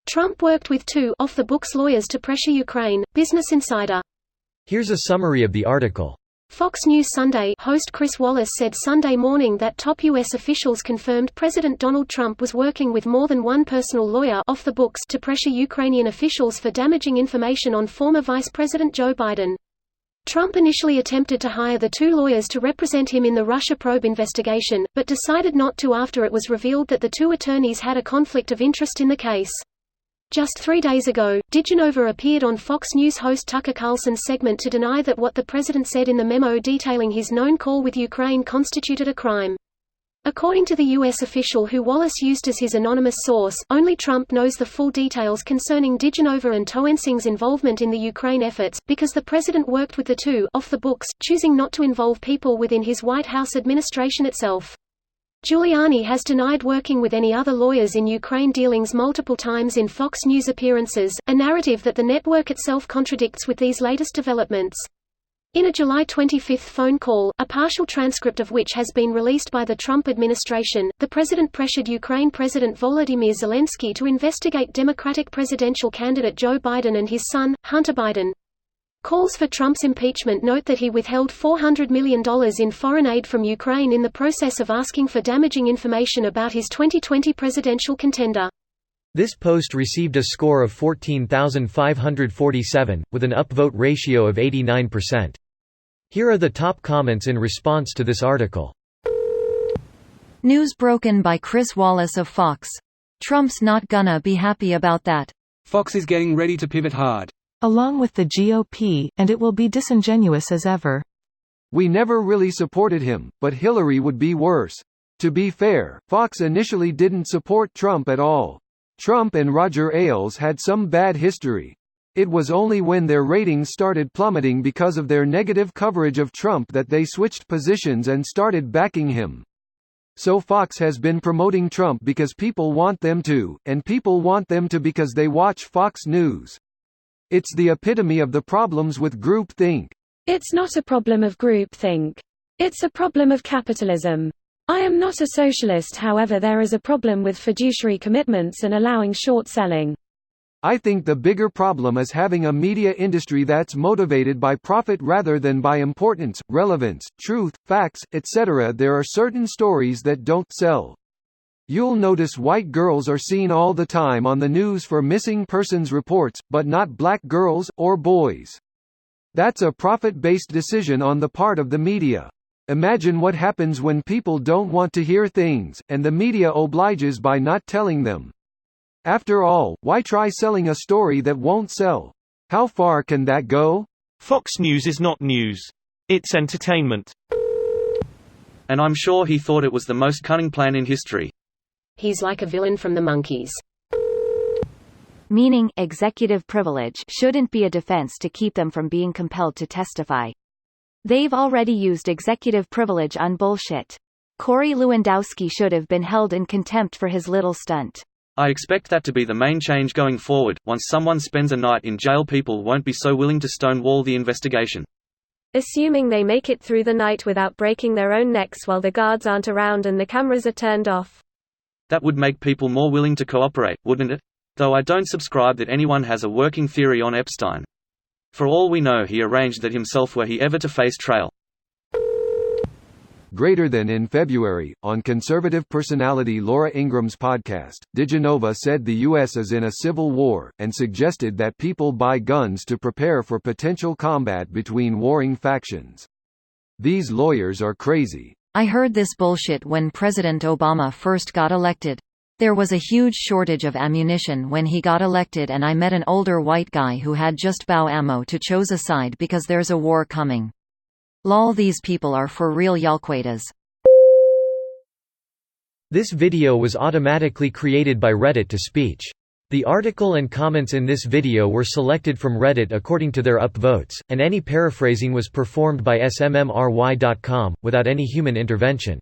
Trump worked with two off-the-books lawyers to pressure Ukraine. Business Insider. Here's a summary of the article. Fox News Sunday host Chris Wallace said Sunday morning that top U.S. officials confirmed President Donald Trump was working with more than one personal lawyer off the books to pressure Ukrainian officials for damaging information on former Vice President Joe Biden. Trump initially attempted to hire the two lawyers to represent him in the Russia probe investigation, but decided not to after it was revealed that the two attorneys had a conflict of interest in the case. Just 3 days ago, DiGenova appeared on Fox News host Tucker Carlson's segment to deny that what the president said in the memo detailing his known call with Ukraine constituted a crime. According to the U.S. official who Wallace used as his anonymous source, only Trump knows the full details concerning DiGenova and Toensing's involvement in the Ukraine efforts, because the president worked with the two off the books, choosing not to involve people within his White House administration itself. Giuliani has denied working with any other lawyers in Ukraine dealings multiple times in Fox News appearances, a narrative that the network itself contradicts with these latest developments. In a July 25 phone call, a partial transcript of which has been released by the Trump administration, the president pressured Ukraine President Volodymyr Zelensky to investigate Democratic presidential candidate Joe Biden and his son, Hunter Biden. Calls for Trump's impeachment note that he withheld $400 million in foreign aid from Ukraine in the process of asking for damaging information about his 2020 presidential contender. This post received a score of 14,547, with an upvote ratio of 89%. Here are the top comments in response to this article. News broken by Chris Wallace of Fox. Trump's not gonna be happy about that. Fox is getting ready to pivot hard. Along with the GOP, and it will be disingenuous as ever. We never really supported him, but Hillary would be worse. To be fair, Fox initially didn't support Trump at all. Trump and Roger Ailes had some bad history. It was only when their ratings started plummeting because of their negative coverage of Trump that they switched positions and started backing him. So Fox has been promoting Trump because people want them to, and people want them to because they watch Fox News. It's the epitome of the problems with groupthink. It's not a problem of groupthink. It's a problem of capitalism. I am not a socialist, however there is a problem with fiduciary commitments and allowing short selling. I think the bigger problem is having a media industry that's motivated by profit rather than by importance, relevance, truth, facts, etc. There are certain stories that don't sell. You'll notice white girls are seen all the time on the news for missing persons reports, but not black girls, or boys. That's a profit-based decision on the part of the media. Imagine what happens when people don't want to hear things, and the media obliges by not telling them. After all, why try selling a story that won't sell? How far can that go? Fox News is not news. It's entertainment. And I'm sure he thought it was the most cunning plan in history. He's like a villain from the Monkees. Meaning, executive privilege shouldn't be a defense to keep them from being compelled to testify. They've already used executive privilege on bullshit. Corey Lewandowski should have been held in contempt for his little stunt. I expect that to be the main change going forward. Once someone spends a night in jail, people won't be so willing to stonewall the investigation. Assuming they make it through the night without breaking their own necks while the guards aren't around and the cameras are turned off. That would make people more willing to cooperate, wouldn't it? Though I don't subscribe that anyone has a working theory on Epstein. For all we know, he arranged that himself were he ever to face trial. Greater than in February, on conservative personality Laura Ingraham's podcast, DiGenova said the U.S. is in a civil war, and suggested that people buy guns to prepare for potential combat between warring factions. These lawyers are crazy. I heard this bullshit when President Obama first got elected. There was a huge shortage of ammunition when he got elected, and I met an older white guy who had just bow ammo to chose a side because there's a war coming. Lol, these people are for real yalquatas. This video was automatically created by Reddit to speech. The article and comments in this video were selected from Reddit according to their upvotes, and any paraphrasing was performed by smmry.com, without any human intervention.